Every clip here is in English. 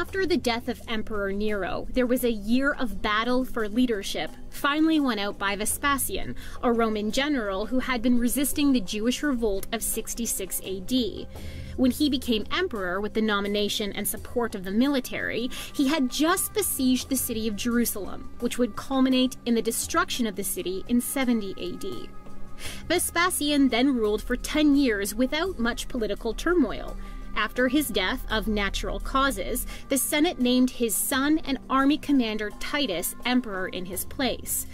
After the death of Emperor Nero, there was a year of battle for leadership, finally won out by Vespasian, a Roman general who had been resisting the Jewish revolt of 66 AD. When he became emperor with the nomination and support of the military, he had just besieged the city of Jerusalem, which would culminate in the destruction of the city in 70 AD. Vespasian then ruled for 10 years without much political turmoil. After his death of natural causes, the Senate named his son and army commander Titus emperor in his place.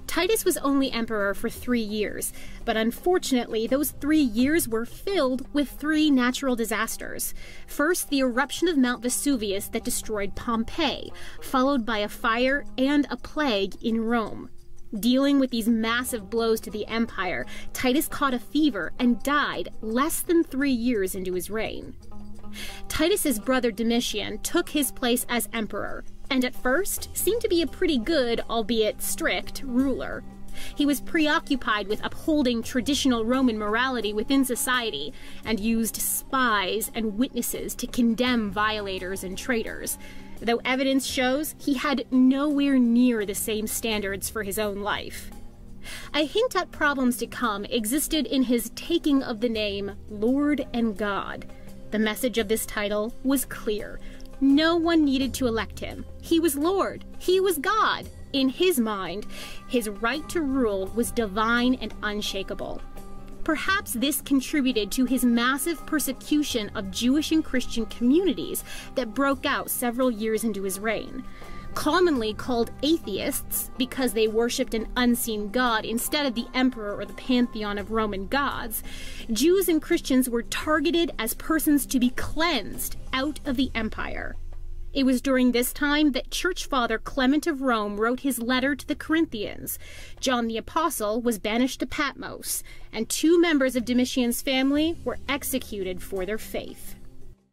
Titus was only emperor for 3 years, but unfortunately those 3 years were filled with 3 natural disasters. First, the eruption of Mount Vesuvius that destroyed Pompeii, followed by a fire and a plague in Rome. Dealing with these massive blows to the empire, Titus caught a fever and died less than 3 years into his reign. Titus's brother Domitian took his place as emperor, and at first seemed to be a pretty good, albeit strict, ruler. He was preoccupied with upholding traditional Roman morality within society, and used spies and witnesses to condemn violators and traitors, though evidence shows he had nowhere near the same standards for his own life. A hint at problems to come existed in his taking of the name Lord and God. The message of this title was clear. No one needed to elect him. He was Lord. He was God. In his mind, his right to rule was divine and unshakable. Perhaps this contributed to his massive persecution of Jewish and Christian communities that broke out several years into his reign. Commonly called atheists because they worshipped an unseen god instead of the emperor or the pantheon of Roman gods, Jews and Christians were targeted as persons to be cleansed out of the empire. It was during this time that Church Father Clement of Rome wrote his letter to the Corinthians. John the Apostle was banished to Patmos, and 2 members of Domitian's family were executed for their faith.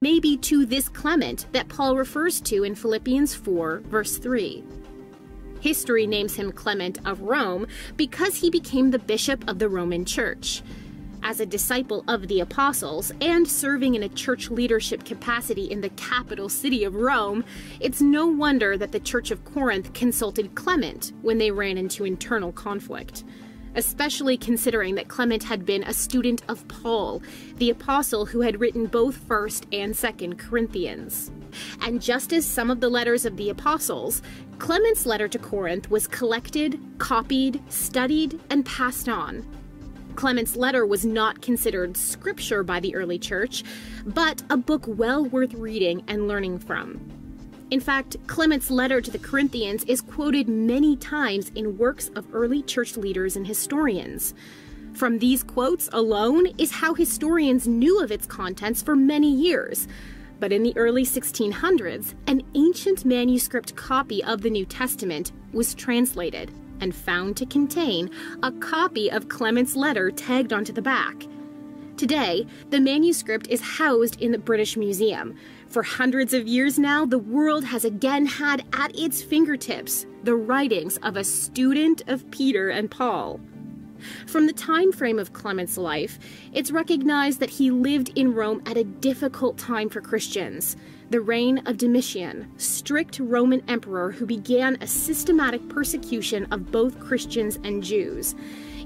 Maybe to this Clement that Paul refers to in Philippians 4, verse 3. History names him Clement of Rome because he became the bishop of the Roman Church. As a disciple of the apostles and serving in a church leadership capacity in the capital city of Rome, it's no wonder that the Church of Corinth consulted Clement when they ran into internal conflict, especially considering that Clement had been a student of Paul, the apostle who had written both 1st and 2nd Corinthians. And just as some of the letters of the apostles, Clement's letter to Corinth was collected, copied, studied, and passed on. Clement's letter was not considered scripture by the early church, but a book well worth reading and learning from. In fact, Clement's letter to the Corinthians is quoted many times in works of early church leaders and historians. From these quotes alone is how historians knew of its contents for many years. But in the early 1600s, an ancient manuscript copy of the New Testament was translated and found to contain a copy of Clement's letter tagged onto the back. Today, the manuscript is housed in the British Museum. For hundreds of years now, the world has again had at its fingertips the writings of a student of Peter and Paul. From the time frame of Clement's life, it's recognized that he lived in Rome at a difficult time for Christians, the reign of Domitian, strict Roman emperor who began a systematic persecution of both Christians and Jews.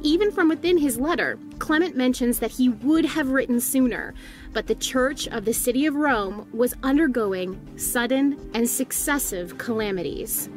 Even from within his letter, Clement mentions that he would have written sooner, but the Church of the city of Rome was undergoing sudden and successive calamities.